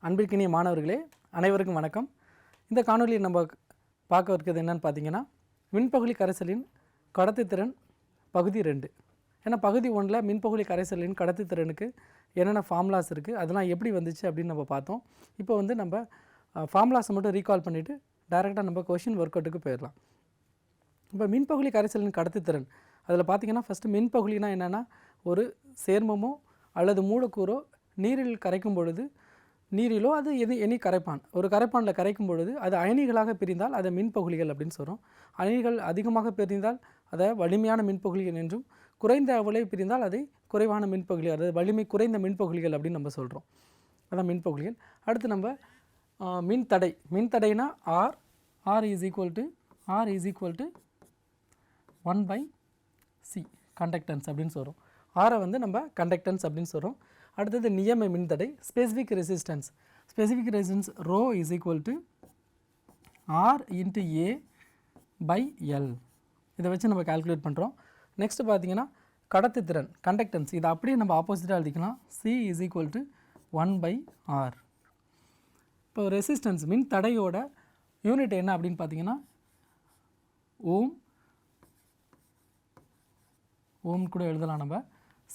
அன்பிற்கினிய மாணவர்களே, அனைவருக்கும் வணக்கம். இந்த காணொலியில் நம்ம பார்க்க இருக்கிறது என்னன்னு பார்த்தீங்கன்னா, மின்பகுளி கரைசலின் கடத்துத்திறன் பகுதி 2. ஏன்னா பகுதி 1ல் மின்பகுளி கரைசலின் கடத்துத்திறனுக்கு என்னென்ன ஃபார்முலாஸ் இருக்குது, அதெல்லாம் எப்படி வந்துச்சு அப்படின்னு நம்ம பார்த்தோம். இப்போ வந்து நம்ம ஃபார்முலாஸை மட்டும் ரீகால் பண்ணிவிட்டு டைரெக்டாக நம்ம கொஷின் ஒர்க் அவுட்டுக்கு போயிடலாம். இப்போ மின்பகுளி கரைசலின் கடத்துத்திறன் அதில் பார்த்திங்கன்னா ஃபஸ்ட்டு மின்பகுளினா என்னென்னா, ஒரு சேர்மமோ அல்லது மூலக்கூறோ நீரில் கரைக்கும் பொழுது, நீரிலோ அது எனி கரைப்பான், ஒரு கரைப்பானில் கரைக்கும் பொழுது அது அயனிகளாக பிரிந்தால் அதை மின்பகுளிகள் அப்படின்னு சொல்கிறோம். அயனிகள் அதிகமாக பிரிந்தால் அதை வலிமையான மின்பகுளிகள் என்றும், குறைந்த அளவு பிரிந்தால் அதை குறைவான மின்பகுளிகள், அதாவது வலிமை குறைந்த மின்பகுளிகள் அப்படின்னு நம்ம சொல்கிறோம். அதான் மின்பகுளிகள். அடுத்து நம்ம மின்தடை. மின்தடைனா R is equal to 1/C conductance அப்படின்னு சொல்கிறோம். ஆரை வந்து நம்ம கண்டக்டன்ஸ் அப்படின்னு சொல்கிறோம். அடுத்தது நியம மின்தடை, specific resistance. Specific resistance ρ is equal to R into A/L. இதை வச்சு நம்ம கால்குலேட் பண்ணுறோம். நெக்ஸ்ட் பார்த்தீங்கன்னா கடத்துத்திறன், கண்டக்டன்ஸ். இதை அப்படியே நம்ம ஆப்போசிட்டாக எழுதிக்கலாம். C is equal to 1/R. இப்போ ரெசிஸ்டன்ஸ் மின்தடையோட யூனிட் என்ன அப்படின்னு பார்த்தீங்கன்னா ஓம் கூட எழுதலாம், நம்ம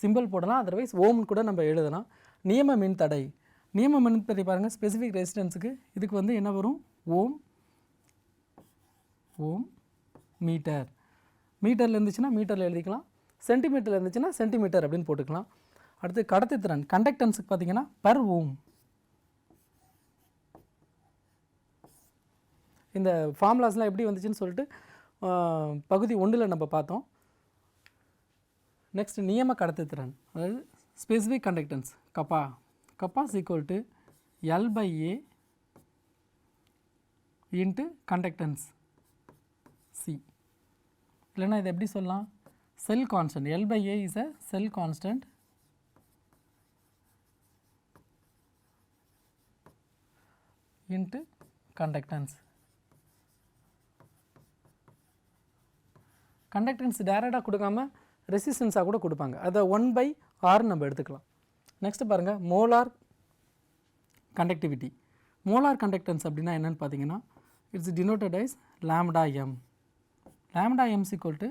சிம்பிள் போடலாம், அதர்வைஸ் ஓம் கூட நம்ம எழுதலாம். நியம மின்தடை. நியம மின்தடை பாருங்கள், ஸ்பெசிஃபிக் ரெசிஸ்டன்ஸுக்கு இதுக்கு வந்து என்ன வரும், ஓம் மீட்டர். மீட்டரில் இருந்துச்சுன்னா மீட்டரில் எழுதிக்கலாம், சென்டிமீட்டரில் இருந்துச்சுன்னா சென்டிமீட்டர் அப்படின்னு போட்டுக்கலாம். அடுத்து கடத்துத்திறன், கண்டக்டன்ஸுக்கு பார்த்தீங்கன்னா பர் ஓம். இந்த ஃபார்முலாஸ்லாம் எப்படி வந்துச்சுன்னு சொல்லிட்டு பகுதி 1ல் நம்ம பார்த்தோம். நெக்ஸ்ட் நியம கடத்துத்திறன், அதாவது specific conductance kappa is equal to L/A into conductance C. இல்லைன்னா இதை எப்படி சொல்லலாம், செல் constant. L/A is a sell constant into conductance. Conductance டைரெக்டாக கொடுக்காம ரெசிஸ்டன்ஸாக கூட கொடுப்பாங்க, அதை 1/R நம்ம எடுத்துக்கலாம். நெக்ஸ்ட் பாருங்கள் மோலார் கண்டக்டிவிட்டி. மோலார் கண்டக்டன்ஸ் அப்படின்னா என்னென்னு பார்த்தீங்கன்னா, it's denoted as lambda m. lambda m is equal to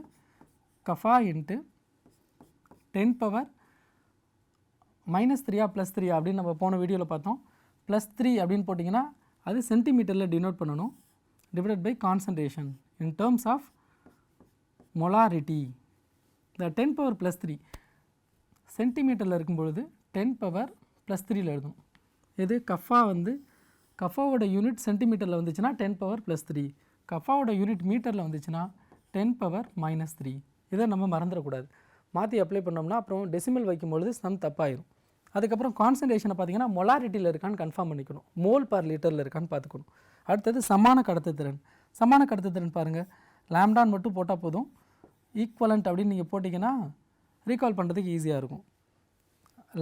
kappa into 10⁻³ +3 அப்படின்னு நம்ம போன வீடியோவில் பார்த்தோம். +3 அப்படின்னு போட்டிங்கன்னா அது சென்டிமீட்டரில் டினோட் பண்ணணும், divided by concentration in terms of molarity. இந்த 10⁻+3 சென்டிமீட்டரில் இருக்கும்பொழுது 10⁻+3 எழுதணும். இது கஃபாவோட யூனிட் சென்டிமீட்டரில் வந்துச்சுன்னா 10⁻+3, கஃபாவோட யூனிட் மீட்டரில் வந்துச்சுன்னா 10⁻−3. இதை நம்ம மறந்துடக்கூடாது. மாற்றி அப்ளை பண்ணோம்னா அப்புறம் டெசிமல் வைக்கும்பொழுது சம் தப்பாயிரும். அதுக்கப்புறம் கான்சன்ட்ரேஷனை பார்த்தீங்கன்னா மொலாரிட்டியில் இருக்கான்னு கன்ஃபார்ம் பண்ணிக்கணும், மோல் பர் லிட்டரில் இருக்கான்னு பார்த்துக்கணும். அடுத்தது சமான கடத்துத்திறன். சமான கடத்துத்திறன் பாருங்கள், லாம்டான் மட்டும் போட்டால் போதும், ஈக்குவலண்ட் அப்படின்னு நீங்கள் போட்டிங்கன்னா ரீகால் பண்ணுறதுக்கு ஈஸியாக இருக்கும்.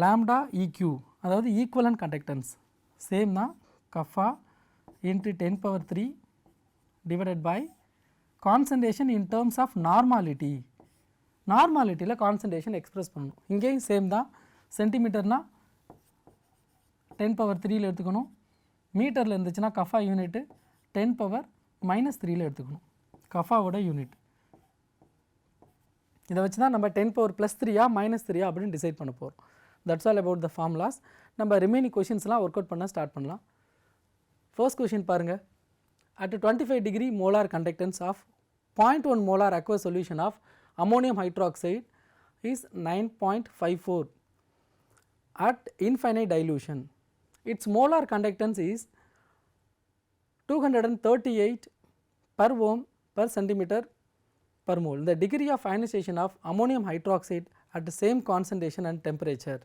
லாம்டா EQ, அதாவது ஈக்குவலண்ட் கண்டக்டன்ஸ் சேம் தான், kappa into 10⁻³ divided by concentration in terms of normality. நார்மாலிட்டியில் கான்சன்ட்ரேஷன் எக்ஸ்ப்ரெஸ் பண்ணணும். இங்கேயும் சேம் தான், சென்டிமீட்டர்னால் 10⁻³ எடுத்துக்கணும், மீட்டரில் இருந்துச்சுன்னா கஃபா யூனிட்டு 10⁻−3 எடுத்துக்கணும், கஃபாவோட யூனிட். இதை வச்சு தான் நம்ம 10⁻+3 -3 அப்படின்னு டிசைட் பண்ண போகிறோம். That's all about the formulas. நம்ம ரிமைனிங் கொஷின்ஸ்லாம் ஒர்க் அவுட் பண்ண ஸ்டார்ட் பண்ணலாம். ஃபர்ஸ்ட் கொஷின் பாருங்கள். At 25 degree molar conductance of 0.1 molar aqueous solution of ammonium hydroxide is 9.54 at infinite dilution. Its molar conductance is 238 per ohm per centimeter per mole. The degree of ionization of ammonium hydroxide at the same concentration and temperature.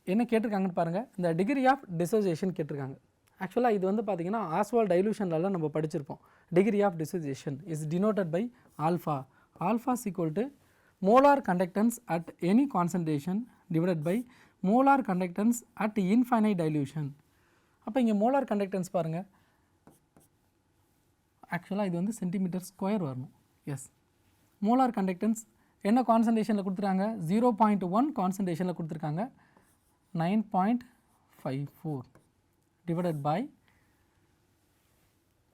என்ன கேட்டிருக்காங்கன்னு பாருங்கள், இந்த degree of dissociation கேட்டிருக்காங்க. ஆக்சுவலாக இது வந்து பார்த்திங்கன்னா ஆஸ்வால் டைலூஷன்லாம் நம்ம படிச்சிருப்போம். Degree of dissociation is denoted by alpha. Alpha is equal to molar conductance at any concentration divided by molar conductance at infinite dilution. அப்போ இங்கே மோலார் கண்டக்டன்ஸ் பாருங்கள், ஆக்சுவலாக இது வந்து சென்டிமீட்டர் ஸ்கொயர் வரணும். எஸ், மோலார் கண்டக்டன்ஸ் என்ன கான்சன்ட்ரேஷனில் கொடுத்துருக்காங்க, 0.1 கான்சன்ட்ரேஷனில் கொடுத்துருக்காங்க, 9.54. Divided by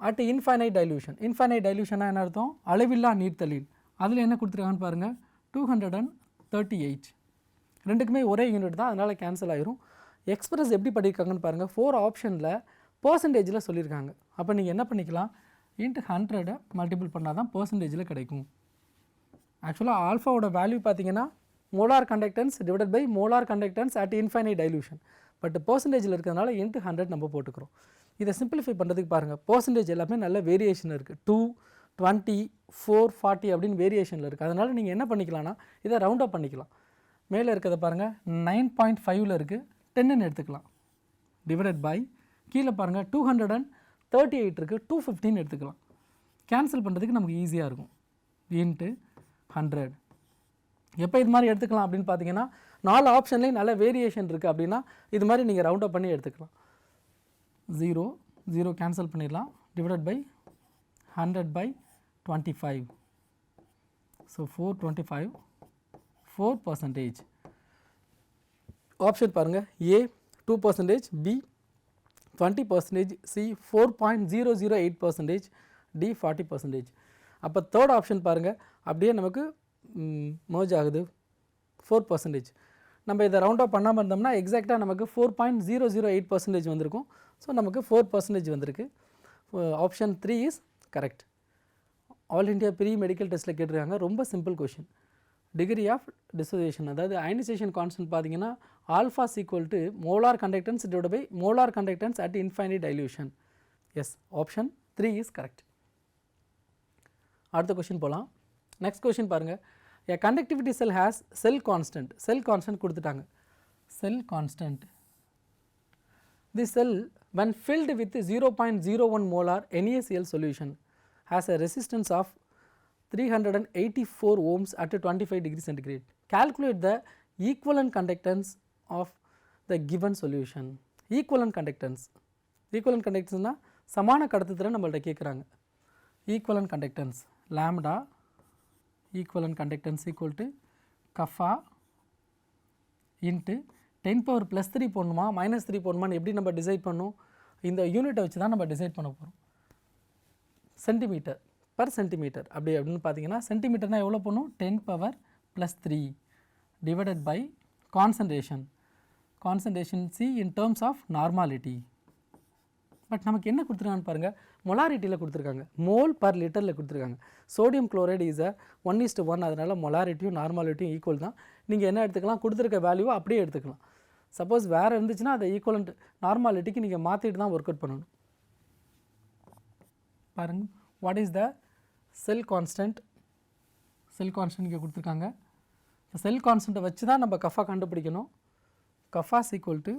at infinite dilution. Infinite டைல்யூஷனாக என்ன அர்த்தம்? அளவில்லா நீர்த்தலில். அதில் என்ன கொடுத்துருக்காங்கன்னு பாருங்கள், 238. ரெண்டுக்குமே ஒரே யூனிட் தான், அதனால் கேன்சல் ஆயிரும். எக்ஸ்பிரஸ் எப்படி பண்ணியிருக்காங்கன்னு பாருங்கள், 4 ஆப்ஷனில் பர்சன்டேஜில் சொல்லியிருக்காங்க. அப்போ நீங்கள் என்ன பண்ணிக்கலாம், இன்ட்டு 100 மல்டிபிள் பண்ணால் தான் பர்சன்டேஜில் கிடைக்கும். ஆக்சுவலாக ஆல்ஃபாவோட வேல்யூ பார்த்தீங்கன்னா molar conductance divided by molar conductance at infinite dilution. But பர்சன்டேஜில் இருக்கிறதுனால இன்ட்டு 100 நம்ம போட்டுக்கிறோம். இதை சிம்பிளிஃபை பண்ணுறதுக்கு பாருங்கள், பர்சன்டேஜ் எல்லாமே நல்ல வேரியேஷன் இருக்குது. 2, 20, 4, 40 அப்படின்னு வேரியேஷனில் இருக்குது. அதனால் நீங்கள் என்ன பண்ணிக்கலாம்னா இதை ரவுண்ட் அப் பண்ணிக்கலாம். மேலே இருக்கிறத பாருங்கள் 9.5ல் இருக்குது, 10ன்னு எடுத்துக்கலாம். டிவைடட் பை கீழே பாருங்கள் 238 இருக்குது, 215 எடுத்துக்கலாம். கேன்சல் பண்ணுறதுக்கு நமக்கு ஈஸியாக இருக்கும். இன்ட்டு 100. எப்போ இது மாதிரி எடுத்துக்கலாம் அப்படின்னு பார்த்தீங்கன்னா 4 ஆப்ஷன்லேயும் நல்ல வேரியேஷன் இருக்குது அப்படின்னா இது மாதிரி நீங்கள் ரவுண்ட் அப் பண்ணி எடுத்துக்கலாம். 0 கேன்சல் பண்ணிடலாம். Divided by 100/25. ஸோ 425, 4%. ஆப்ஷன் பாருங்கள், A 2%, B 20%, C 4.008%, D 40%. அப்போ தேர்ட் ஆப்ஷன் பாருங்கள், அப்படியே நமக்கு மர்ஜ் ஆகுது 4%. நம்ம இதை ரவுண்ட் ஆஃப் பண்ணாமல் இருந்தோம்னா எக்ஸாக்டாக நமக்கு 4.008% வந்திருக்கும். ஸோ நமக்கு 4% வந்திருக்கு. Option 3 is correct. All India pre medical டெஸ்ட்டில் கேட்டிருக்காங்க, ரொம்ப simple question. Degree of dissociation, அதாவது அயனைசேஷன் கான்ஸ்டன்ட் பார்த்தீங்கன்னா alpha equal to molar conductance divide by molar conductance at infinite dilution. Yes, option 3 is correct. அடுத்த question போகலாம். Next question பாருங்கள், a conductivity cell has cell constant கொடுத்துட்டாங்க. cell constant, this cell when filled with 0.01 molar NaCl solution has a resistance of 384 ohms at 25 degree centigrade. Calculate the equivalent conductance of the given solution. equivalent conductance னா சமான கடத்துத்திறன் நம்மள்ட்ட கேட்குறாங்க. equivalent conductance lambda equivalent conductance equal to kapha into 10⁻³ போடணுமா -3 போடணுமான்னு எப்படி நம்ம decide பண்ணணும்? இந்த யூனிட்டை வச்சு தான் நம்ம டிசைட் பண்ண போகிறோம். சென்டிமீட்டர் பர் சென்டிமீட்டர் அப்படின்னு பார்த்தீங்கன்னா சென்டிமீட்டர்னால் எவ்வளோ போடணும்? 10⁻³ divided by concentration C in terms of normality. But நமக்கு என்ன கொடுத்துருக்காங்கன்னு பாருங்கள், மொலாரிட்டியில் கொடுத்துருக்காங்க, மோல் பர் லிட்டரில் கொடுத்துருக்காங்க. சோடியம் குளோரைடு இஸ் 1:1, அதனால் மொலாரிட்டியும் நார்மாலிட்டியும் ஈக்குவல் தான். நீங்கள் என்ன எடுத்துக்கலாம், கொடுத்துருக்க வேல்யூவை அப்படியே எடுத்துக்கலாம். சப்போஸ் வேறு இருந்துச்சுன்னா அதை ஈக்குவலண்ட் நார்மாலிட்டிக்கு நீங்கள் மாற்றிட்டு தான் ஒர்க் அவுட் பண்ணணும். பாருங்கள், what is the cell constant இங்கே கொடுத்துருக்காங்க. செல் கான்ஸ்டன்ட்டை வச்சு தான் நம்ம கஃபா கண்டுபிடிக்கணும். Kappa equal to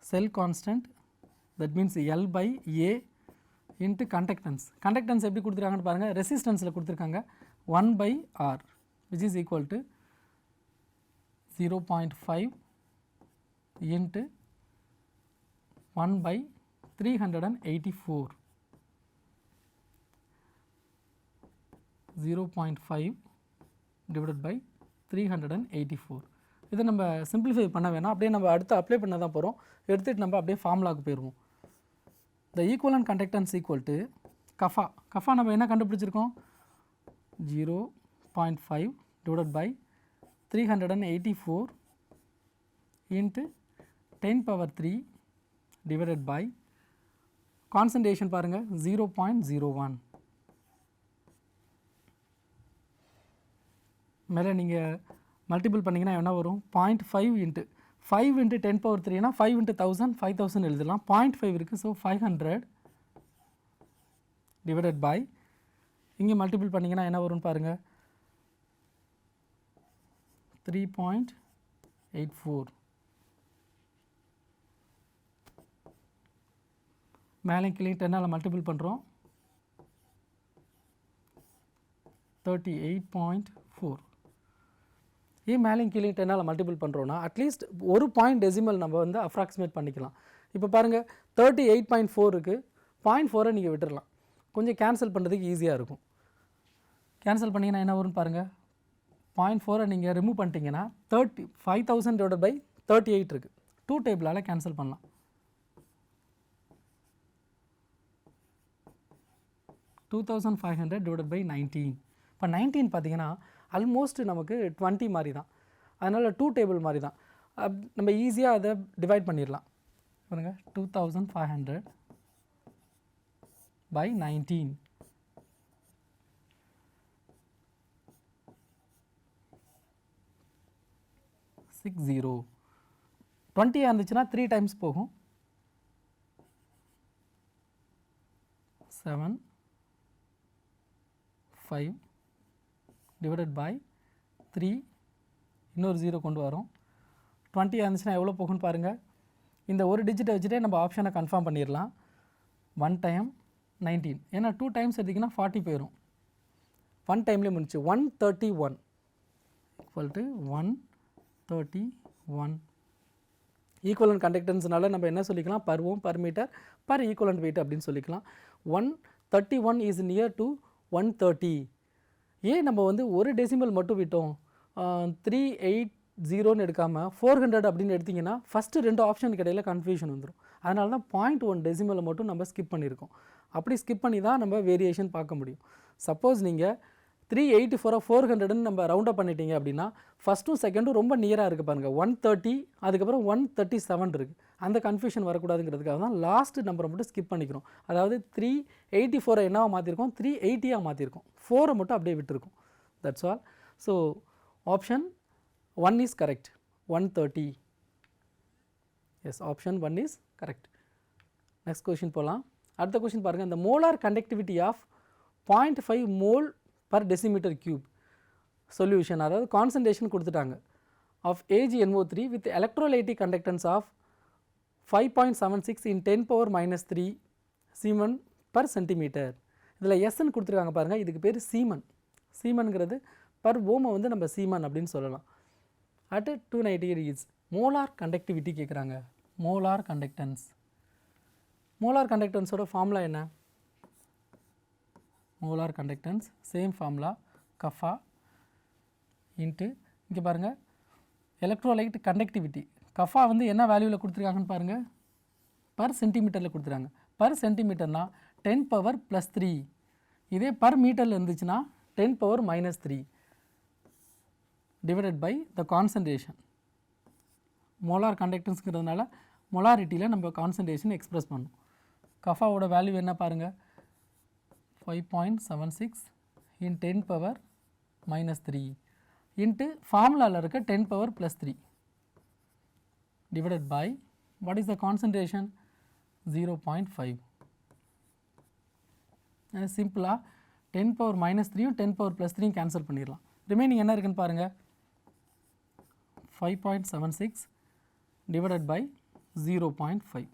cell constant, that means L/A into conductance. Conductance எப்படி கொடுத்துருக்காங்கன்னு பாருங்கள், ரெசிஸ்டன்ஸில் கொடுத்துருக்காங்க 1/R which is equal to 0.5 into 1/384. 0.5 divided by 384. இதை நம்ம சிம்பிளிஃபை பண்ண வேணாம், அப்படியே நம்ம அடுத்து அப்ளை பண்ண தான் போகிறோம். எடுத்துகிட்டு நம்ம அப்படியே ஃபார்முலாவுக்கு போயிடுவோம். The equivalent conductance equal to kappa நம்ம என்ன கண்டுபிடிச்சிருக்கோம்? 0.5 divided by 384 into 10⁻³ divided by concentration பாருங்கள் 0.01. மேலே நீங்கள் மல்டிபிள் பண்ணிங்கன்னா என்ன வரும்? 0.5 இன்ட்டு 5 இன்ட்டு 10⁻³ 5 இன்ட்டு 1000 5000 எழுதலாம். 0.5 இருக்குது, ஸோ 500 டிவைடட் பை இங்கே மல்டிபிள் பண்ணிங்கன்னா என்ன வரும்னு பாருங்கள் 3.84. மேலே கீழே 10ஆல் மல்டிபிள் பண்ணுறோம் 38.4. ஏன் மேலேயும் கீழே 10ஆல் மல்டிபிள் பண்ணுறோன்னா அட்லீஸ்ட் ஒரு பாயிண்ட் டெசிமல் நம்ம வந்து அப்ராக்சிமேட் பண்ணிக்கலாம். இப்போ பாருங்கள் 38.4 இருக்குது, 0.4 நீங்கள் விட்டுடலாம், கொஞ்சம் கேன்சல் பண்ணுறதுக்கு ஈஸியாக இருக்கும். கேன்சல் பண்ணிங்கன்னா என்ன வரும்னு பாருங்கள், 0.4 நீங்கள் ரிமூவ் பண்ணிட்டீங்கன்னா 5000 டிவைடட் பை 38 இருக்குது, 2 டேபிளால் கேன்சல் பண்ணலாம். 2500 டிவைடட் பை 19. இப்போ 19 பார்த்தீங்கன்னா ஆல்மோஸ்ட் நமக்கு 20 மாதிரி தான், அதனால் 2 டேபிள் மாதிரி தான். நம்ம ஈஸியாக அதை டிவைட் பண்ணிடலாம். பாருங்க 2500 by 19. 60. 20 இருந்துச்சுன்னா 3 டைம்ஸ் போகும். 7 5 டிவைடட் பை 3, இன்னொரு 0 கொண்டு வரோம். 20 இருந்துச்சுன்னா எவ்வளோ போகும்னு பாருங்கள். இந்த ஒரு டிஜிட்டை வச்சுட்டே நம்ம ஆப்ஷனை கன்ஃபார்ம் பண்ணிடலாம். 1 டைம் 19, ஏன்னா 2 டைம்ஸ் எடுத்திங்கன்னா 40 போயிடும். 1 டைம்லேயே முடிச்சு 131 ஈக்குவல் டு 131. ஈக்குவலன்ட் கண்டக்டன்ஸ்னால நம்ம என்ன சொல்லிக்கலாம், per ohm per metre per equivalent weight அப்படின்னு சொல்லிக்கலாம். 131 இஸ் நியர் டு 130. ஏன் நம்ம வந்து ஒரு டெசிமல் மட்டும் விட்டோம், 380ன்னு எடுக்காமல் 400 அப்படின்னு எடுத்திங்கன்னா ஃபஸ்ட்டு 2 ஆப்ஷனுக்கு இடையில் கன்ஃபியூஷன் வந்துடும். அதனால தான் 0.1 டெசிமலை மட்டும் நம்ம ஸ்கிப் பண்ணியிருக்கோம். அப்படி ஸ்கிப் பண்ணி தான் நம்ம வேரியேஷன் பார்க்க முடியும். சப்போஸ் நீங்கள் 384 400ன்னு நம்ம ரவுண்ட் அப் பண்ணிட்டீங்க அப்படின்னா ஃபஸ்ட்டும் செகண்டும் ரொம்ப நியராக இருக்குது பாருங்கள். 130 அதுக்கப்புறம் 137 இருக்குது. அந்த கன்ஃபியூஷன் வரக்கூடாதுங்கிறதுக்காக தான் லாஸ்ட் நம்பரை மட்டும் ஸ்கிப் பண்ணிக்கிறோம். அதாவது 384 என்னவாக மாற்றிருக்கோம், 380 மாற்றிருக்கோம். 4 மட்டும் அப்படியே விட்டுருக்கோம். That's all. So option 1 is correct. 130. Yes, option 1 is correct. Next question போகலாம். அடுத்த கொஷின் பாருங்கள். இந்த molar conductivity of 0.5 mole per decimeter cube solution, அதாவது கான்சன்ட்ரேஷன் கொடுத்துட்டாங்க, of AgNO3 with electrolytic conductance of 5.76 in 10⁻³ siemens per centimetre. இதில் எஸ்ன்னு கொடுத்துருக்காங்க பாருங்கள், இதுக்கு பேர் சீமன். சீமனுங்கிறது பர் ஓமை வந்து நம்ம சீமன் அப்படின்னு சொல்லலாம். At 290 degrees. மோலார் கண்டக்டிவிட்டி கேட்குறாங்க. Molar conductance. மோலார் கண்டக்டன்ஸோட ஃபார்முலா என்ன? Molar conductance same formula, kappa into இங்கே பாருங்கள் எலக்ட்ரோலைட் கண்டக்டிவிட்டி. கஃபா வந்து என்ன வேல்யூவில் கொடுத்துருக்காங்கன்னு பாருங்கள், பர் சென்டிமீட்டரில் கொடுத்துருக்காங்க. பர் சென்டிமீட்டர்னா 10⁻+3. இதே பர் மீட்டரில் இருந்துச்சுன்னா 10⁻−3 divided by the concentration. Molar கண்டக்டன்ஸ்ங்கிறதுனால மொலாரிட்டியில் நம்ம கான்சன்ட்ரேஷன் எக்ஸ்பிரஸ் பண்ணணும். கஃபாவோட வேல்யூ என்ன பாருங்கள், 5.76 in 10⁻−3 இன்ட்டு ஃபார்முலாவில் இருக்க 10⁻+3 divided by what is the concentration, 0.5. சிம்பிளாக 10⁻−3யும் 10⁻+3யும் கேன்சல் பண்ணிடலாம். ரிமைனிங் என்ன இருக்குன்னு பாருங்கள், 5.76 divided by 0.5.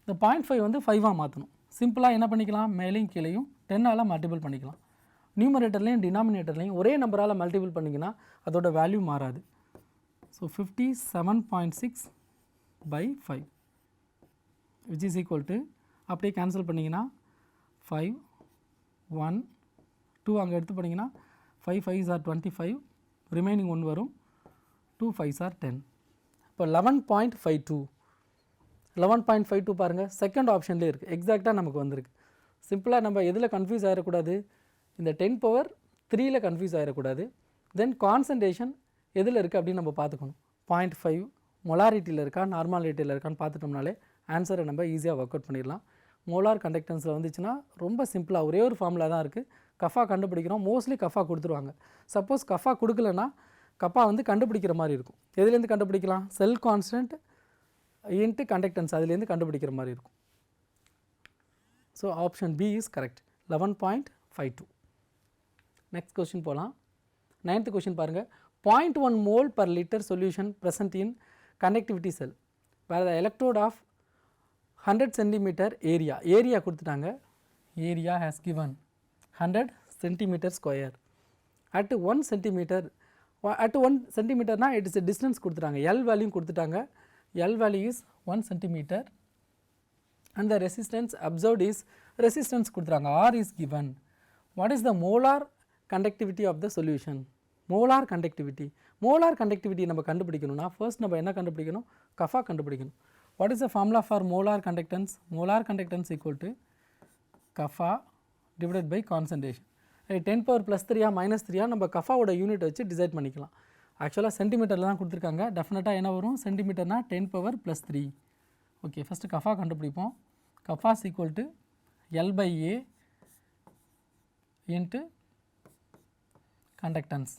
இந்த 0.5 வந்து 5ஆக மாற்றணும். சிம்பிளாக என்ன பண்ணிக்கலாம், மேலேயும் கீழேயும் 10ஆல் மல்டிபிள் பண்ணிக்கலாம். நியூமரேட்டர்லேயும் டினாமினேட்டர்லேயும் ஒரே நம்பரால் மல்டிபிள் பண்ணிங்கன்னா அதோட வேல்யூ மாறாது. So 57.6 by 5 which is equal to, அப்படியே கேன்சல் பண்ணிங்கன்னா 5 1 2 அங்கே எடுத்து பண்ணிங்கன்னா 5 5s are 25, ரிமைனிங் 1 வரும், 2 5s are 10. இப்போ 11.52 11.52 பாருங்கள், செகண்ட் ஆப்ஷன்லேயே இருக்குது. எக்ஸாக்டாக நமக்கு வந்திருக்கு. சிம்பிளாக நம்ம எதில் கன்ஃபியூஸ் ஆகிடக்கூடாது, இந்த 10⁻3யில் கன்ஃபியூஸ் ஆகிடக்கூடாது. தென் கான்சன்ட்ரேஷன் எதில் இருக்குது அப்படின்னு நம்ம பார்த்துக்கணும். 0.5 மொலாரிட்டியில் இருக்கா நார்மாலிட்டியில் இருக்கான்னு பார்த்துட்டோம்னாலே ஆன்சரை நம்ம ஈஸியாக ஒர்க் அவுட் பண்ணிடலாம். மோலார் கண்டக்டன்ஸில் வந்துச்சுன்னா ரொம்ப சிம்பிளாக ஒரே ஒரு ஃபார்முலா தான் இருக்குது. கஃபா கண்டுபிடிக்கிறோம், மோஸ்ட்லி கஃபா கொடுத்துருவாங்க. சப்போஸ் கஃபா கொடுக்கலன்னா கஃபா வந்து கண்டுபிடிக்கிற மாதிரி இருக்கும். எதுலேருந்து கண்டுபிடிக்கலாம், செல் கான்ஸ்டன்ட் இன்ட்டு கண்டக்டன்ஸ், அதுலேருந்து கண்டுபிடிக்கிற மாதிரி இருக்கும். So option B is correct, 11.52. Next question போகலாம். 9th கொஸ்டின் பாருங்கள். 0.1 mole per liter solution present in conductivity cell where the electrode of 100 centimeter area கொடுத்துட்டாங்க. area has given 100 centimeter square at 1 centimeter. at 1 centimeter na it is a distance கொடுத்துட்டாங்க. L value கொடுத்துட்டாங்க. L value is 1 centimeter and the resistance observed is resistance கொடுத்துட்டாங்க. R is given. What is the molar conductivity of the solution? Molar conductivity. Molar conductivity நம்ம கண்டுபிடிக்கணும்னா first நம்ம என்ன கண்டுபிடிக்கணும்? Kappa கண்டுபிடிக்கணும். What is the formula for molar conductance? Molar conductance equal to kappa divided by concentration. 10 power plus 3 minus 3 நம்ம கஃபாவோட unit வச்சு decide பண்ணிக்கலாம். ஆக்சுவலாக சென்டிமீட்டரில் தான் கொடுத்துருக்காங்க. டெஃபினட்டாக என்ன வரும்? சென்டிமீட்டர்னா 10 power plus 3. Okay, first kappa கண்டுபிடிப்போம். Kappa is equal to L by A into conductance.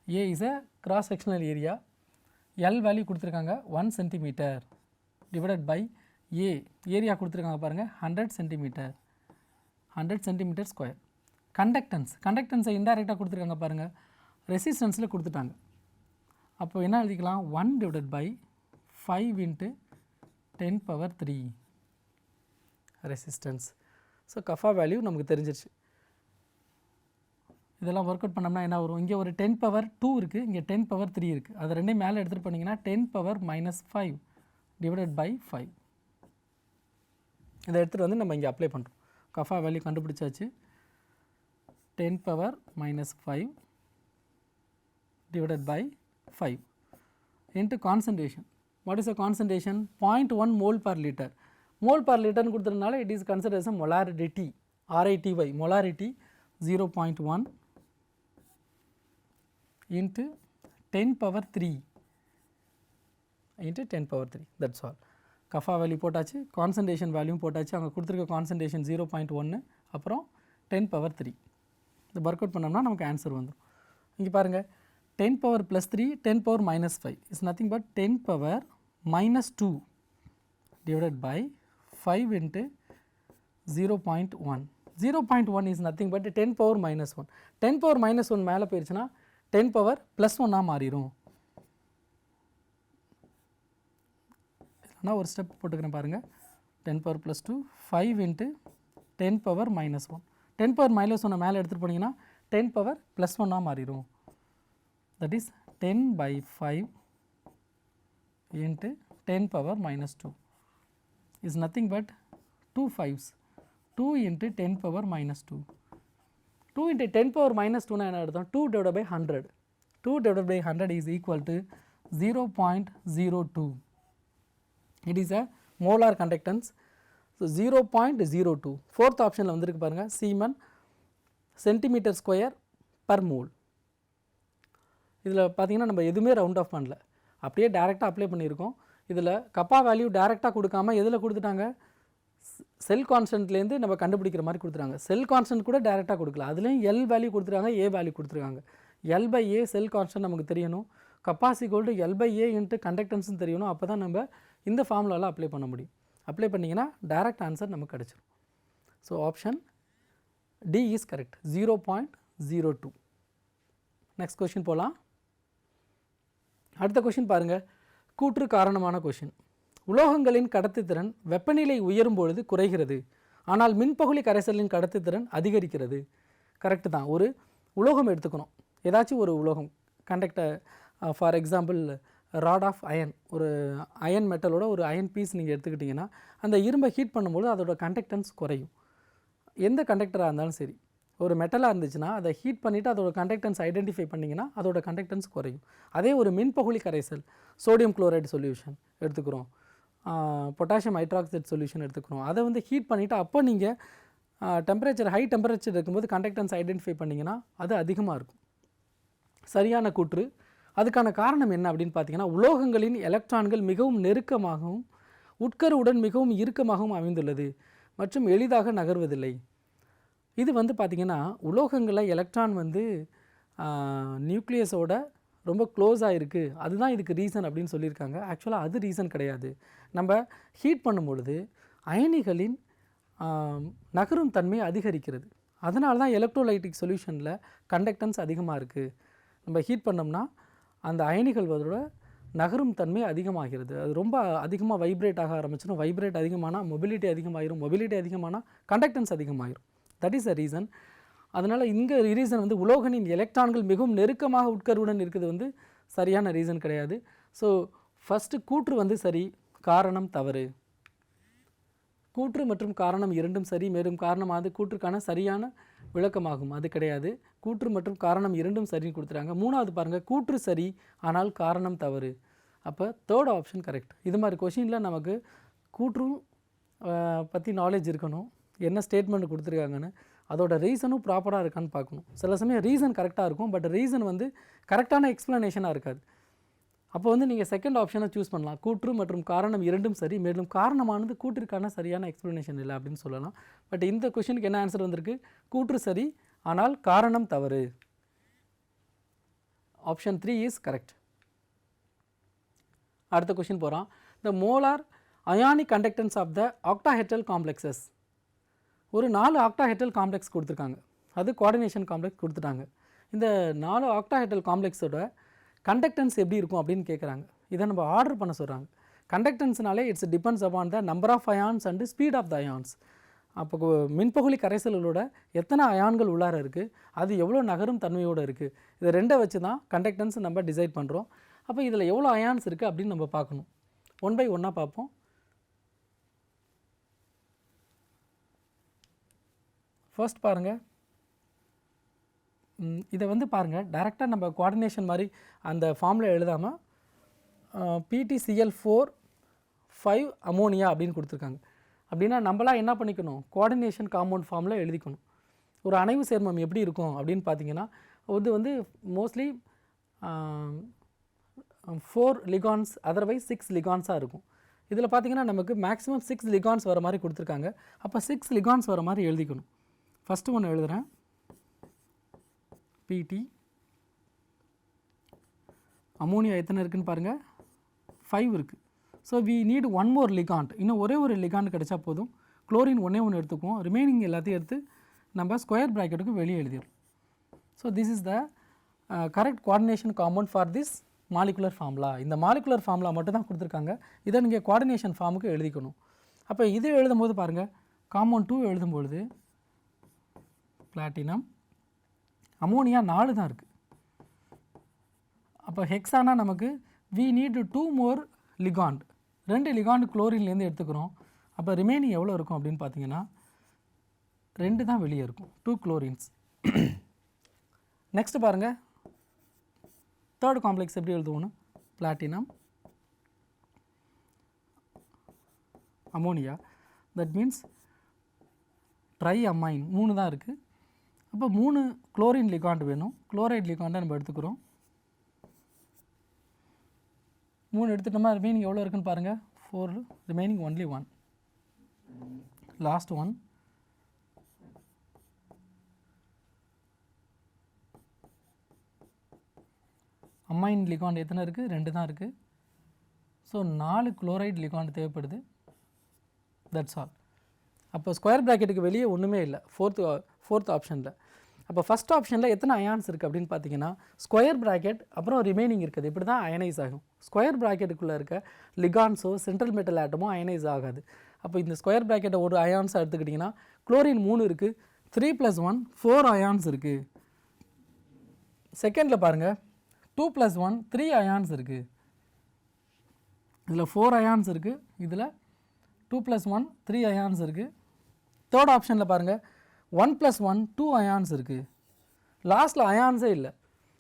A is a cross sectional area. L value கொடுத்திருக்காங்க 1 cm divided by A area கொடுத்திருக்காங்க பாருங்க 100 cm 100 cm square. Conductance இன்டைரக்டாக கொடுத்திருக்காங்க பாருங்க ரெசிஸ்டன்ஸில் கொடுத்துட்டாங்க. அப்போ என்ன எழுதிக்கலாம்? 1 divided by 5 into 10 power 3 resistance. So kappa value நமக்கு தெரிஞ்சிருச்சு. இதெல்லாம் ஒர்க் அவுட் பண்ணோம்னா என்ன வரும்? இங்கே ஒரு 10 பவர் 2 இருக்குது, இங்கே 10 பவர் 3 இருக்குது. அதை ரெண்டையும் மேலே எடுத்துகிட்டு பண்ணிங்கன்னா 10 பவர் மைனஸ் 5 டிவைடட் பை 5. இதை எடுத்துகிட்டு வந்து நம்ம இங்கே அப்ளை பண்ணுறோம். கஃபா வேல்யூ கண்டுபிடிச்சாச்சு. 10 power minus 5 divided by 5 into concentration. What is a concentration? 0.1 mole per litre. Mole per லிட்டர்னு கொடுத்ததுனால it is considered as a molarity, RITY, molarity 0.1 into 10 power 3 into 10 power 3. That's all. கஃபா value போட்டாச்சு, concentration வேல்யூவும் போட்டாச்சு. அங்கே கொடுத்துருக்க concentration 0.1 அப்புறம் 10 power 3. இந்த work out பண்ணோம்னா நமக்கு ஆன்சர் வந்துடும். இங்கே பாருங்கள் 10 power plus 3 10 power minus 5 is nothing but 10 power minus 2 divided by 5 into 0.1. 0.1 is nothing but 10 power minus 1. 10 power minus 1 மேலே போயிடுச்சுன்னா 10 power plus 1 மாறிடும். நான் ஒரு ஸ்டெப் போட்டுக்கிறேன் பாருங்கள். 10 power plus 2 5 into 10 power minus 1. 10 power minus 1 மேலே எடுத்துகிட்டு போனீங்கன்னா 10 power plus 1 மாறிடும். That is 10 by 5 into 10 power minus 2 is nothing but 2 5s. 2 into 10 power minus 2. 2 into 10 power minus 2 என்ன எடுத்தோம்? 2 divided by 100. 2 divided by 100 is equal to 0.02. It is a molar conductance. So 0.02. Fourth option வந்திருக்கு பாருங்க. Siemens centimeter square per mole. இதில் பார்த்தீங்கன்னா நம்ம எதுவுமே round of பண்ணல, அப்படியே டேரெக்டாக அப்ளை பண்ணியிருக்கோம். இதில் கப்பா வேல்யூ டேரெக்டாக கொடுக்காம எதில் கொடுத்துட்டாங்க? செல் கான்ஸ்டன்ட்லேருந்து நம்ம கண்டுபிடிக்கிற மாதிரி கொடுத்துருக்காங்க. செல் கான்ஸ்டன்ட் கூட டேரெக்டாக கொடுக்கல, அதுலேயும் எல் வேல்யூ கொடுத்துருக்காங்க, ஏ வேல்யூ கொடுத்துருக்காங்க. L by A cell constant நமக்கு தெரியணும், capacity called L by A into கண்டக்டன்ஸ்னு தெரியணும். அப்போ தான் நம்ம இந்த ஃபார்முலாவில் அப்ளை பண்ண முடியும். அப்ளை பண்ணிங்கன்னா டேரெக்ட் ஆன்சர் நமக்கு கிடச்சிரும். So option D is correct, 0.02. Next question போகலாம். அடுத்த கொஷின் பாருங்கள், கூற்று காரணமான கொஷின். உலோகங்களின் கடத்துத்திறன் வெப்பநிலை உயரும் பொழுது குறைகிறது, ஆனால் மின்பகுளி கரைசலின் கடத்துத்திறன் அதிகரிக்கிறது. கரெக்டு தான். ஒரு உலோகம் எடுத்துக்கணும், ஏதாச்சும் ஒரு உலோகம் conductor, for example rod of iron, ஒரு அயன் மெட்டலோட ஒரு அயன் பீஸ் நீங்கள் எடுத்துக்கிட்டிங்கன்னா அந்த இரும்பை ஹீட் பண்ணும்போது அதோட கண்டக்டன்ஸ் குறையும். எந்த கண்டக்டராக இருந்தாலும் சரி, ஒரு மெட்டலாக இருந்துச்சுன்னா அதை ஹீட் பண்ணிவிட்டு அதோட கண்டக்டன்ஸ் ஐடென்டிஃபை பண்ணிங்கன்னா அதோட கண்டக்டன்ஸ் குறையும். அதே ஒரு மின்பகுளி கரைசல், சோடியம் குளோரைடு சொல்யூஷன் எடுத்துக்கிறோம், பொட்டாசியம் ஹைட்ராக்சைடு சொல்யூஷன் எடுத்துக்கிறோம், அதை வந்து ஹீட் பண்ணிவிட்டு அப்போ நீங்கள் டெம்பரேச்சர் ஹை டெம்பரேச்சர் இருக்கும்போது கண்டக்டன்ஸ் ஐடென்டிஃபை பண்ணிங்கன்னா அது அதிகமாக இருக்கும். சரியான கூற்று. அதுக்கான காரணம் என்ன அப்படின்னு பார்த்தீங்கன்னா, உலோகங்களின் எலக்ட்ரான்கள் மிகவும் நெருக்கமாகவும் உட்கருவுடன் மிகவும் இறுக்கமாகவும் அமைந்துள்ளது மற்றும் எளிதாக நகர்வதில்லை. இது வந்து பார்த்திங்கன்னா உலோகங்களில் எலக்ட்ரான் வந்து நியூக்ளியஸோட ரொம்ப க்ளோஸாக இருக்குது, அதுதான் இதுக்கு ரீசன் அப்படின்னு சொல்லியிருக்காங்க. ஆக்சுவலாக அது ரீசன் கிடையாது. நம்ம ஹீட் பண்ணும்பொழுது அயனிகளின் நகரும் தன்மை அதிகரிக்கிறது. அதனால தான் எலக்ட்ரோலைட்டிக் சொல்யூஷனில் கண்டக்டன்ஸ் அதிகமாக இருக்குது. நம்ம ஹீட் பண்ணோம்னா அந்த அயனிகளோட நகரும் தன்மை அதிகமாகிறது. அது ரொம்ப அதிகமாக வைப்ரேட் ஆக ஆரம்பிச்சிடும். வைப்ரேட் அதிகமானால் மொபிலிட்டி அதிகமாகிடும், மொபிலிட்டி அதிகமானால் கண்டக்டன்ஸ் அதிகமாகிடும். That is a reason. அதனால் இங்கே ரீசன் வந்து உலோகனின் எலக்ட்ரான்கள் மிகவும் நெருக்கமாக உட்கருவுடன் இருக்கிறது வந்து சரியான ரீசன் கிடையாது. ஸோ ஃபஸ்ட்டு கூற்று வந்து சரி, காரணம் தவறு. கூற்று மற்றும் காரணம் இரண்டும் சரி மேலும் காரணமானது கூற்றுக்கான சரியான விளக்கமாகும். அது கிடையாது. கூற்று மற்றும் காரணம் இரண்டும் சரின்னு கொடுத்துறாங்க. மூணாவது பாருங்கள், கூற்று சரி ஆனால் காரணம் தவறு. அப்போ தேர்ட் ஆப்ஷன் கரெக்ட். இது மாதிரி கொஷினில் நமக்கு கூற்றும் பற்றி நாலேஜ் இருக்கணும், என்ன ஸ்டேட்மெண்ட் கொடுத்துருக்காங்கன்னு, அதோட ரீசனும் ப்ராப்பராக இருக்கான்னு பார்க்கணும். சில சமயம் ரீசன் கரெக்டாக இருக்கும், பட் ரீசன் வந்து கரெக்டான எக்ஸ்ப்ளனேஷனாக இருக்காது. அப்போ வந்து நீங்கள் செகண்ட் ஆப்ஷனை சூஸ் பண்ணலாம். கூற்று மற்றும் காரணம் இரண்டும் சரி மேலும் காரணமானது கூற்றிற்கான சரியான எக்ஸ்ப்ளனேஷன் இல்லை அப்படின்னு சொல்லலாம். பட் இந்த கொஷனுக்கு என்ன ஆன்சர் வந்திருக்கு, கூற்று சரி ஆனால் காரணம் தவறு. Option 3 is correct. அடுத்த கொஷின் போகிறோம். The molar ionic conductance of the octahedral complexes. ஒரு 4 ஆக்டாஹெட்ரல் காம்ப்ளெக்ஸ் கொடுத்துருக்காங்க, அது கோஆர்டினேஷன் காம்ப்ளெக்ஸ் கொடுத்துட்டாங்க. இந்த 4 ஆக்டாஹெட்ரல் காம்ப்ளெக்ஸோட கண்டக்டன்ஸ் எப்படி இருக்கும் அப்படின்னு கேட்குறாங்க. இதை நம்ம ஆர்டர் பண்ண சொல்கிறாங்க. கண்டக்டன்ஸ்னாலே it's depends upon the number of ions and speed of the ions. அப்போ மின்பகுளி கரைசல்களோட எத்தனை அயான்கள் உள்ளார இருக்குது, அது எவ்வளோ நகரும் தன்மையோடு இருக்குது, இதை ரெண்டை வச்சு தான் கண்டக்டன்ஸ் நம்ம டிசைட் பண்ணுறோம். அப்போ இதில் எவ்வளோ அயான்ஸ் இருக்குது அப்படின்னு நம்ம பார்க்கணும். ஒன் பை ஒன்னாக பார்ப்போம். ஃபர்ஸ்ட் பாருங்கள், இதை வந்து பாருங்கள், டைரெக்டாக நம்ம கோஆர்டினேஷன் மாதிரி அந்த ஃபார்மில் எழுதாமல் PTCl4 5 அமோனியா அப்படின்னு கொடுத்துருக்காங்க. அப்படின்னா நம்மளாம் என்ன பண்ணிக்கணும், கோஆர்டினேஷன் காம்பவுண்ட் ஃபார்மில் எழுதிக்கணும். ஒரு அணைவு சேர்மம் எப்படி இருக்கும் அப்படின்னு பார்த்தீங்கன்னா, இது வந்து மோஸ்ட்லி 4 லிகான்ஸ் அதர்வைஸ் 6 லிகான்ஸாக இருக்கும். இதில் பார்த்தீங்கன்னா நமக்கு மேக்ஸிமம் 6 லிகான்ஸ் வர மாதிரி கொடுத்துருக்காங்க. அப்போ 6 லிகான்ஸ் வர மாதிரி எழுதிக்கணும். ஃபஸ்ட்டு ஒன்று எழுதுகிறேன், PT அமோனியா எத்தனை இருக்குன்னு பாருங்கள், 5 இருக்குது. So we need one more ligand. இன்னும் ஒரே ஒரு லிகாண்ட் கிடைச்சா போதும். குளோரின் ஒன்றே ஒன்று எடுத்துக்குவோம், ரிமைனிங் எல்லாத்தையும் எடுத்து நம்ம ஸ்கொயர் ப்ராக்கெட்டுக்கு வெளியே எழுதிடும். So this is the correct coordination compound for this molecular formula. இந்த மாலிகுலர் ஃபார்முலா மட்டும் தான் கொடுத்துருக்காங்க, இதை நீங்கள் கோஆர்டினேஷன் ஃபார்முக்கு எழுதிக்கணும். அப்போ இது எழுதும்போது பாருங்கள், காம்பவுண்ட் 2 எழுதும்பொழுது பிளாட்டினம் அமோனியா 4 தான் இருக்குது. அப்போ ஹெக்ஸானா நமக்கு we need 2 more ligand, 2 ligand குளோரின்லேருந்து எடுத்துக்கிறோம். அப்போ ரிமைனிங் எவ்வளோ இருக்கும் அப்படின்னு பார்த்தீங்கன்னா 2 தான் வெளியே இருக்கும், 2 குளோரின்ஸ். நெக்ஸ்ட் பாருங்கள், தேர்ட் காம்ப்ளெக்ஸ் எப்படி எழுதுவோன்னு, platinum ammonia, that means triamine 3 தான் இருக்குது. அப்போ 3 குளோரின் லிகாண்ட் வேணும், குளோரைட் லிகாண்டை நம்ம எடுத்துக்கிறோம். 3 எடுத்துட்டோமா, ரிமைனிங் எவ்வளோ இருக்குன்னு பாருங்கள், 4, remaining only 1. Last one amine ligand எத்தனை இருக்குது, 2 தான் இருக்குது. ஸோ 4 குளோரைட் லிகாண்ட் தேவைப்படுது. That's all. அப்போ ஸ்கொயர் ப்ராக்கெட்டுக்கு வெளியே ஒன்றுமே இல்லை ஃபோர்த் ஆப்ஷனில். அப்போ ஃபஸ்ட் ஆப்ஷனில் எத்தனை அயான்ஸ் இருக்குது அப்படின்னு பார்த்தீங்கன்னா, ஸ்கொயர் ப்ராக்கெட் அப்புறம் ரிமைனிங் இருக்குது, இப்படி தான் அயனைஸ் ஆகும். ஸ்கொயர் ப்ராக்கெட்டுக்குள்ளே இருக்க லிகான்ஸோ சென்ட்ரல் மெட்டல் ஆட்டமோ அயனைஸ் ஆகாது. அப்போ இந்த ஸ்கொயர் ப்ராக்கெட்டை ஒரு அயான்ஸாக எடுத்துக்கிட்டிங்கன்னா, குளோரின் 3 இருக்குது, 3 + 1 4 அயான்ஸ் இருக்குது. செகண்டில் பாருங்கள், 2 + 1 3 அயான்ஸ் இருக்குது. இதில் 4 அயான்ஸ் இருக்குது, இதில் 2 + 1 3 அயான்ஸ் இருக்குது. தேர்ட் ஆப்ஷனில் பாருங்கள், 1 + 1 2 அயான்ஸ் இருக்குது. லாஸ்ட்டில் அயான்ஸே இல்லை.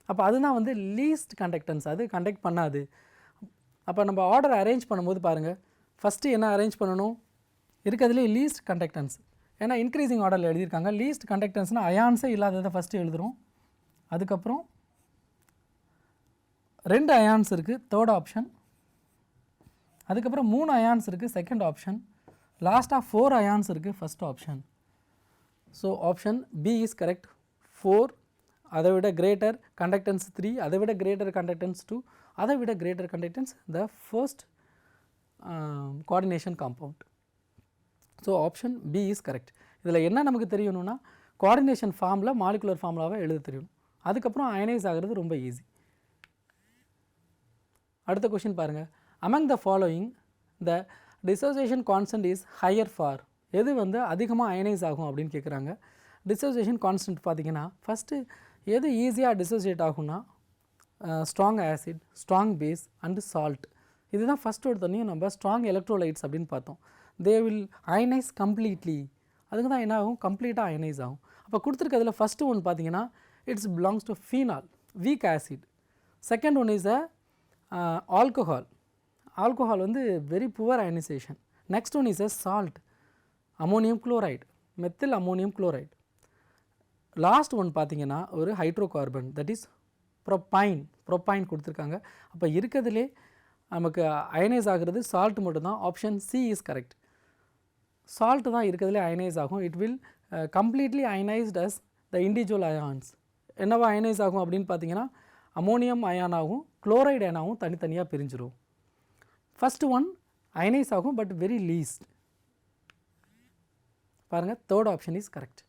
அப்போ அதுதான் வந்து லீஸ்ட் கண்டக்டன்ஸ், அது கண்டக்ட் பண்ணாது. அப்போ நம்ம ஆர்டர் அரேஞ்ச் பண்ணும்போது பாருங்கள், ஃபஸ்ட்டு என்ன அரேஞ்ச் பண்ணணும், இருக்கிறதுலே லீஸ்ட் கண்டக்டன்ஸ். ஏன்னா இன்க்ரீசிங் ஆர்டரில் எழுதியிருக்காங்க. லீஸ்ட் கண்டக்டன்ஸ்னால் அயான்ஸே இல்லாததை ஃபஸ்ட்டு எழுதுகிறோம். அதுக்கப்புறம் 2 அயான்ஸ் இருக்குது, தேர்ட் ஆப்ஷன். அதுக்கப்புறம் 3 அயான்ஸ் இருக்குது, செகண்ட் ஆப்ஷன். லாஸ்ட்டாக 4 அயான்ஸ் இருக்குது, first option. So option B is correct. 4, அதை விட கிரேட்டர் கண்டக்டன்ஸ் 3, அதை விட கிரேட்டர் கண்டக்டன்ஸ் 2, அதை விட greater conductance the first coordination compound. So option B is correct. இதில் என்ன நமக்கு தெரியணும்னா, கோஆர்டினேஷன் ஃபார்மில் மாலிகுலர் ஃபார்முலாவை எழுத தெரியணும். அதுக்கப்புறம் அயனைஸ் ஆகிறது ரொம்ப ஈஸி. அடுத்த கொஷின் பாருங்கள், among the following the dissociation constant is higher for. எது வந்து அதிகமாக அயனைஸ் ஆகும் அப்படின்னு கேட்குறாங்க. டிசோசியேஷன் கான்ஸ்டன்ட் பார்த்தீங்கன்னா, ஃபஸ்ட்டு எது ஈஸியாக டிசோசியேட் ஆகும்னா, strong acid, strong base and salt. இதுதான் ஃபஸ்ட் எடுத்தோடனே நம்ம ஸ்ட்ராங் எலக்ட்ரோலைட்ஸ் அப்படின்னு பார்த்தோம். They will ionise completely. அதுக்கு தான் என்ன ஆகும், கம்ப்ளீட்டாக அயனைஸ் ஆகும். அப்போ கொடுத்துருக்கிறதுல ஃபஸ்ட்டு ஒன் பார்த்தீங்கன்னா it's belongs to phenol, weak acid. Second one is alcohol. Alcohol வந்து very poor ionisation. Next one is salt, ammonium chloride, methyl ammonium chloride. Last one பார்த்தீங்கன்னா ஒரு ஹைட்ரோகார்பன், தட் இஸ் ப்ரொப்பைன் கொடுத்துருக்காங்க. அப்போ இருக்கிறதுலே நமக்கு அயனைஸ் ஆகிறது salt மட்டும்தான். Option C is correct. Salt தான் இருக்கிறதுலே அயனைஸ் ஆகும். It will completely ionized as the individual ions. என்னவா அயனைஸ் ஆகும் அப்படின்னு பார்த்தீங்கன்னா அமோனியம் அயானாகவும் குளோரைடு அயனாகவும் தனித்தனியாக பிரிஞ்சிடும். ஃபஸ்ட்டு ஒன் அயனைஸ் ஆகும் பட் வெரி லீஸ்ட். பாருங்கள், தேர்ட் ஆப்ஷன் இஸ் கரெக்ட்.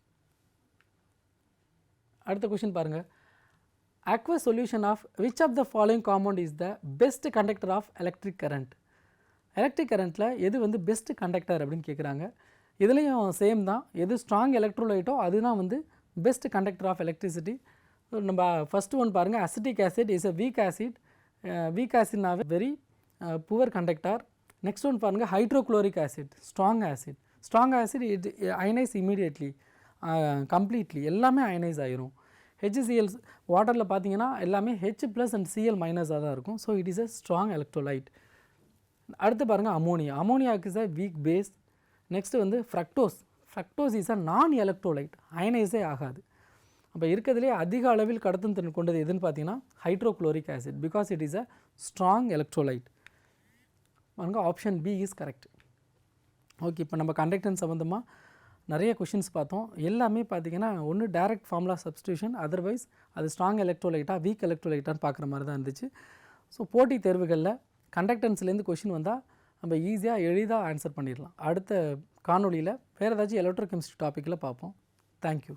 அடுத்த கொஷின் பாருங்கள். aqueous solution of which of the following compound is the best conductor of electric current? Electric கரண்ட்டில் எது வந்து பெஸ்ட் கண்டக்டர் அப்படின்னு கேட்குறாங்க. இதுலேயும் சேம் தான், எது ஸ்ட்ராங் எலக்ட்ரோலைட்டோ அதுதான் வந்து பெஸ்ட் கண்டக்டர் ஆஃப் எலக்ட்ரிசிட்டி. நம்ம ஃபஸ்ட்டு ஒன் பாருங்கள், acetic acid is a weak acid. Weak ஆசிட்னாவே very poor conductor. Next one பாருங்கள், hydrochloric acid strong acid. Strong acid it ionise immediately, completely எல்லாமே அயனைஸ் ஆகிரும். HCl வாட்டரில் பார்த்தீங்கன்னா எல்லாமே H ப்ளஸ் அண்ட் Cl மைனஸாக தான் இருக்கும். So it is a strong electrolyte. அடுத்து பாருங்கள் அமோனியா. அமோனியாவுக்கு is a weak base. Next வந்து fructose is a non electrolyte, அயனைஸே ஆகாது. அப்போ இருக்கிறதுலே அதிக அளவில் கடத்தும் திறன் கொண்டது எதுன்னு பார்த்தீங்கன்னா hydrochloric acid, because it is a strong electrolyte. பாருங்கள், option B is correct. Okay, இப்போ நம்ம கண்டக்டன்ஸ் சம்மந்தமாக நிறைய கொஷின்ஸ் பார்த்தோம். எல்லாமே பார்த்திங்கன்னா ஒன்று டைரக்ட் ஃபார்முலா சப்ஸ்டியூஷன், அதர்வைஸ் அது ஸ்ட்ராங் எலக்ட்ரோலைட்டாக வீக் எலக்ட்ரோலைட்டான்னு பார்க்குற மாதிரி தான் இருந்துச்சு. ஸோ போட்டித் தேர்வுகளில் கண்டக்டன்ஸ்லேருந்து கொஷின் வந்தால் நம்ம ஈஸியாக எளிதாக ஆன்சர் பண்ணிடலாம். அடுத்த காணொலியில் வேறு ஏதாச்சும் எலக்ட்ரோ கெமிஸ்ட்ரி டாப்பிக்கில் பார்ப்போம். தேங்க்யூ.